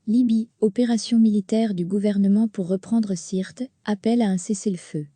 Libye, opération militaire du gouvernement pour reprendre Sirte, appel à un cessez-le-feu.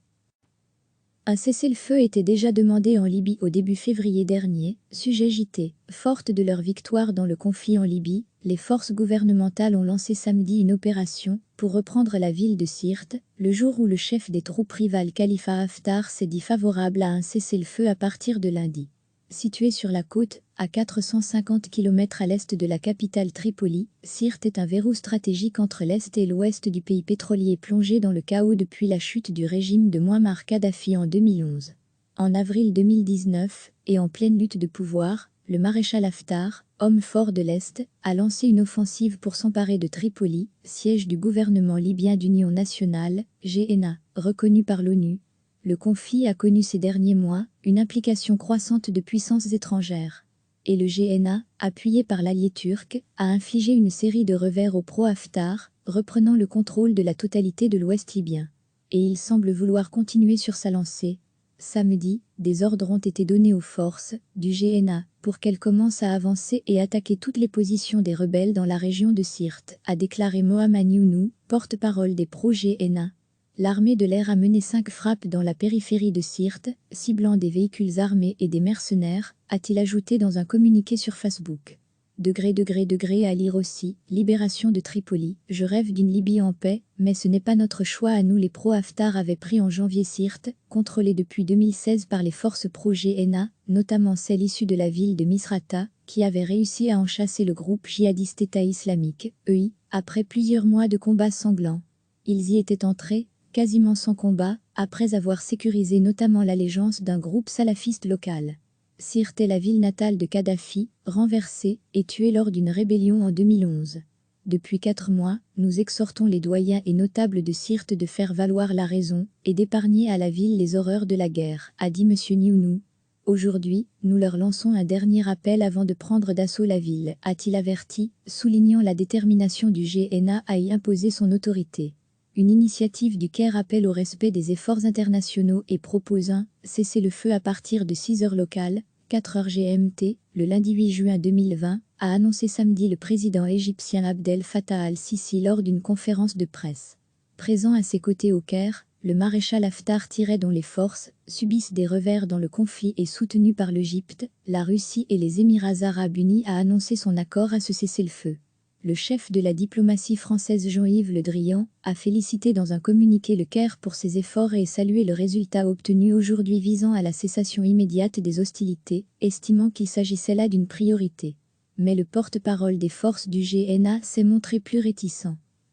Un cessez-le-feu était déjà demandé en Libye au début février dernier, sujet JT. Fortes de leur victoire dans le conflit en Libye, les forces gouvernementales ont lancé samedi une opération pour reprendre la ville de Sirte, le jour où le chef des troupes rivales Khalifa Haftar s'est dit favorable à un cessez-le-feu à partir de lundi. Située sur la côte, à 450 km à l'est de la capitale Tripoli, Sirte est un verrou stratégique entre l'est et l'ouest du pays pétrolier plongé dans le chaos depuis la chute du régime de Mouammar Kadhafi en 2011. En avril 2019, et en pleine lutte de pouvoir, le maréchal Haftar, homme fort de l'Est, a lancé une offensive pour s'emparer de Tripoli, siège du gouvernement libyen d'union nationale, GNA, reconnu par l'ONU. Le conflit a connu ces derniers mois une implication croissante de puissances étrangères. Et le GNA, appuyé par l'allié turc, a infligé une série de revers au pro-Haftar, reprenant le contrôle de la totalité de l'ouest libyen. Et il semble vouloir continuer sur sa lancée. Samedi, des ordres ont été donnés aux forces du GNA pour qu'elles commencent à avancer et attaquer toutes les positions des rebelles dans la région de Sirte, a déclaré Mohamed Younou, porte-parole des pro-GNA. L'armée de l'air a mené 5 frappes dans la périphérie de Sirte, ciblant des véhicules armés et des mercenaires, a-t-il ajouté dans un communiqué sur Facebook. À lire aussi, libération de Tripoli, je rêve d'une Libye en paix, mais ce n'est pas notre choix à nous. Les pro-Haftar avaient pris en janvier Sirte, contrôlée depuis 2016 par les forces pro-GNA, notamment celles issues de la ville de Misrata, qui avaient réussi à en chasser le groupe djihadiste État islamique, EI, après plusieurs mois de combats sanglants. Ils y étaient entrés, quasiment sans combat, après avoir sécurisé notamment l'allégeance d'un groupe salafiste local. Sirte est la ville natale de Kadhafi, renversée et tuée lors d'une rébellion en 2011. Depuis 4 mois, nous exhortons les doyens et notables de Sirte de faire valoir la raison et d'épargner à la ville les horreurs de la guerre, a dit M. Younou. Aujourd'hui, nous leur lançons un dernier appel avant de prendre d'assaut la ville, a-t-il averti, soulignant la détermination du GNA à y imposer son autorité. Une initiative du Caire appelle au respect des efforts internationaux et propose un cessez-le-feu à partir de 6 heures locales, 4 heures GMT, le lundi 8 juin 2020, a annoncé samedi le président égyptien Abdel Fattah al-Sisi lors d'une conférence de presse. Présent à ses côtés au Caire, le maréchal Haftar dont les forces subissent des revers dans le conflit et soutenu par l'Égypte, la Russie et les Émirats arabes unis a annoncé son accord à ce cessez-le-feu. Le chef de la diplomatie française Jean-Yves Le Drian a félicité dans un communiqué le Caire pour ses efforts et salué le résultat obtenu aujourd'hui visant à la cessation immédiate des hostilités, estimant qu'il s'agissait là d'une priorité. Mais le porte-parole des forces du GNA s'est montré plus réticent.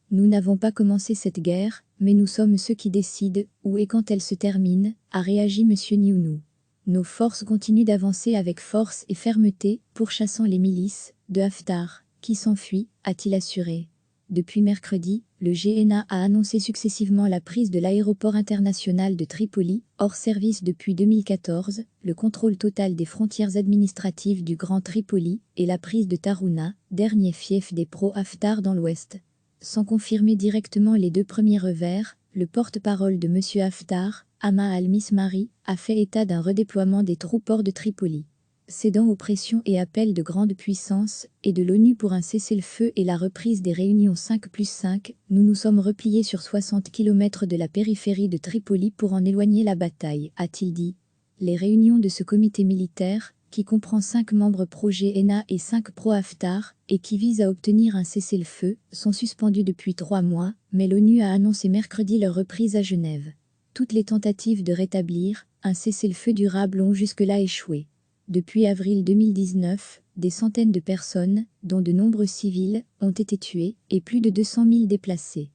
Nous n'avons pas commencé cette guerre, mais nous sommes ceux qui décident où et quand elle se termine, a réagi M. Younou. Nos forces continuent d'avancer avec force et fermeté, pourchassant les milices de Haftar, qui s'enfuit, a-t-il assuré. Depuis mercredi, le GNA a annoncé successivement la prise de l'aéroport international de Tripoli, hors service depuis 2014, le contrôle total des frontières administratives du Grand Tripoli et la prise de Tarouna, dernier fief des pro-Haftar dans l'ouest. Sans confirmer directement les 2 premiers revers, le porte-parole de M. Haftar, Hama al-Mismari, a fait état d'un redéploiement des troupes hors de Tripoli. Cédant aux pressions et appels de grande puissance et de l'ONU pour un cessez-le-feu et la reprise des réunions 5+5, nous nous sommes repliés sur 60 km de la périphérie de Tripoli pour en éloigner la bataille, a-t-il dit. Les réunions de ce comité militaire, qui comprend 5 membres pro-GNA et 5 pro-Haftar, et qui vise à obtenir un cessez-le-feu, sont suspendues depuis 3 mois, mais l'ONU a annoncé mercredi leur reprise à Genève. Toutes les tentatives de rétablir un cessez-le-feu durable ont jusque-là échoué. Depuis avril 2019, des centaines de personnes, dont de nombreux civils, ont été tuées et plus de 200 000 déplacés.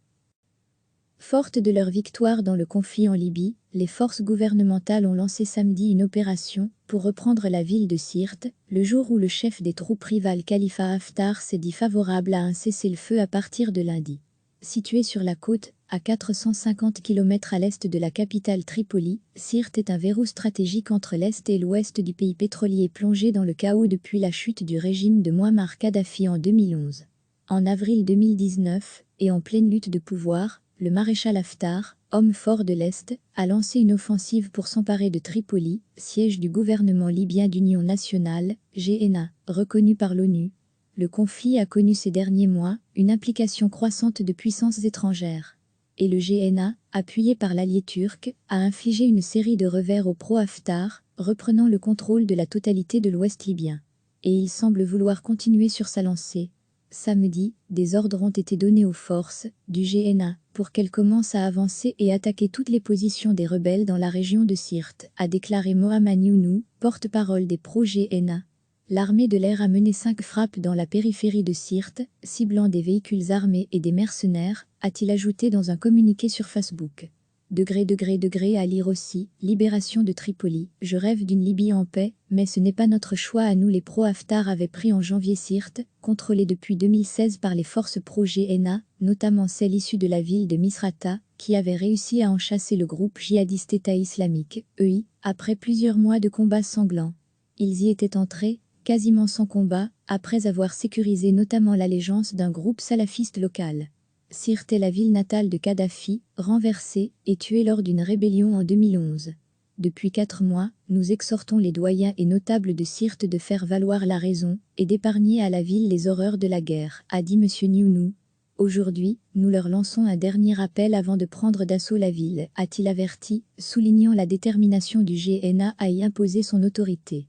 Fortes de leur victoire dans le conflit en Libye, les forces gouvernementales ont lancé samedi une opération pour reprendre la ville de Sirte, le jour où le chef des troupes rivales Khalifa Haftar s'est dit favorable à un cessez-le-feu à partir de lundi. Située sur la côte, à 450 km à l'est de la capitale Tripoli, Sirte est un verrou stratégique entre l'est et l'ouest du pays pétrolier plongé dans le chaos depuis la chute du régime de Mouammar Kadhafi en 2011. En avril 2019, et en pleine lutte de pouvoir, le maréchal Haftar, homme fort de l'Est, a lancé une offensive pour s'emparer de Tripoli, siège du gouvernement libyen d'union nationale, GNA, reconnu par l'ONU. Le conflit a connu ces derniers mois une implication croissante de puissances étrangères. Et le GNA, appuyé par l'allié turc, a infligé une série de revers au pro-Haftar, reprenant le contrôle de la totalité de l'ouest libyen. Et il semble vouloir continuer sur sa lancée. Samedi, des ordres ont été donnés aux forces du GNA pour qu'elles commencent à avancer et attaquer toutes les positions des rebelles dans la région de Sirte, a déclaré Mohamed Younou, porte-parole des pro-GNA. L'armée de l'air a mené 5 frappes dans la périphérie de Sirte, ciblant des véhicules armés et des mercenaires, a-t-il ajouté dans un communiqué sur Facebook. À lire aussi, libération de Tripoli, je rêve d'une Libye en paix, mais ce n'est pas notre choix à nous. Les pro-Haftar avaient pris en janvier Sirte, contrôlée depuis 2016 par les forces pro-GNA, notamment celles issues de la ville de Misrata, qui avaient réussi à en chasser le groupe djihadiste État islamique, EI, après plusieurs mois de combats sanglants. Ils y étaient entrés, quasiment sans combat, après avoir sécurisé notamment l'allégeance d'un groupe salafiste local. Sirte est la ville natale de Kadhafi, renversée et tuée lors d'une rébellion en 2011. Depuis 4 mois, nous exhortons les doyens et notables de Sirte de faire valoir la raison et d'épargner à la ville les horreurs de la guerre, a dit M. Younou. Aujourd'hui, nous leur lançons un dernier appel avant de prendre d'assaut la ville, a-t-il averti, soulignant la détermination du GNA à y imposer son autorité.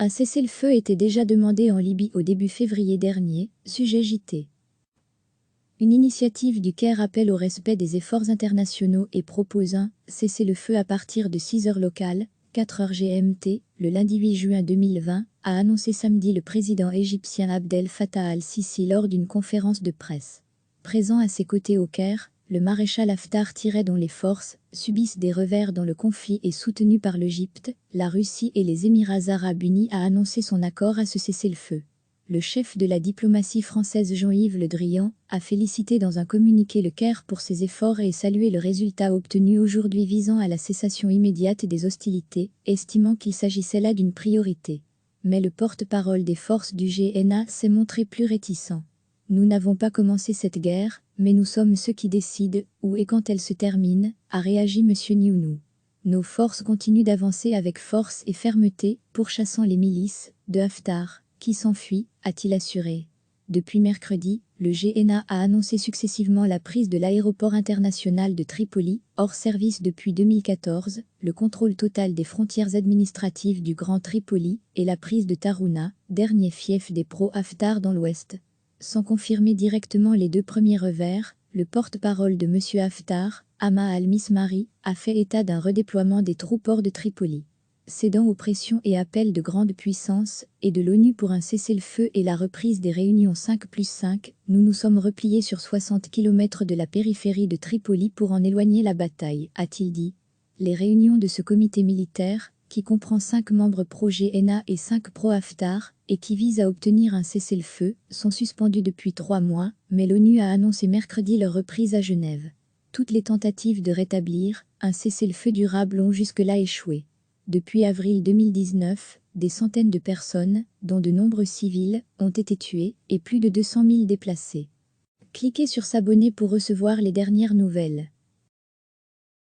Un cessez-le-feu était déjà demandé en Libye au début février dernier, sujet JT. Une initiative du Caire appelle au respect des efforts internationaux et propose un cessez-le-feu à partir de 6 heures locales, 4 heures GMT, le lundi 8 juin 2020, a annoncé samedi le président égyptien Abdel Fattah al-Sisi lors d'une conférence de presse. Présent à ses côtés au Caire, le maréchal Haftar dont les forces subissent des revers dans le conflit et soutenu par l'Égypte, la Russie et les Émirats arabes unis a annoncé son accord à ce cessez-le-feu. Le chef de la diplomatie française Jean-Yves Le Drian a félicité dans un communiqué le Caire pour ses efforts et salué le résultat obtenu aujourd'hui visant à la cessation immédiate des hostilités, estimant qu'il s'agissait là d'une priorité. Mais le porte-parole des forces du GNA s'est montré plus réticent. Nous n'avons pas commencé cette guerre, mais nous sommes ceux qui décident où et quand elle se termine, a réagi M. Younou. Nos forces continuent d'avancer avec force et fermeté, pourchassant les milices de Haftar, qui s'enfuient, a-t-il assuré. Depuis mercredi, le GNA a annoncé successivement la prise de l'aéroport international de Tripoli, hors service depuis 2014, le contrôle total des frontières administratives du Grand Tripoli et la prise de Tarouna, dernier fief des pro-Haftar dans l'ouest. Sans confirmer directement les 2 premiers revers, le porte-parole de M. Haftar, Hama al-Mismari, a fait état d'un redéploiement des troupes hors de Tripoli. Cédant aux pressions et appels de grande puissance et de l'ONU pour un cessez-le-feu et la reprise des réunions 5+5, nous nous sommes repliés sur 60 km de la périphérie de Tripoli pour en éloigner la bataille, a-t-il dit. Les réunions de ce comité militaire, qui comprend 5 membres pro-GNA et 5 pro-Haftar, et qui vise à obtenir un cessez-le-feu, sont suspendues depuis 3 mois, mais l'ONU a annoncé mercredi leur reprise à Genève. Toutes les tentatives de rétablir un cessez-le-feu durable ont jusque-là échoué. Depuis avril 2019, des centaines de personnes, dont de nombreux civils, ont été tuées et plus de 200 000 déplacés. Cliquez sur s'abonner pour recevoir les dernières nouvelles.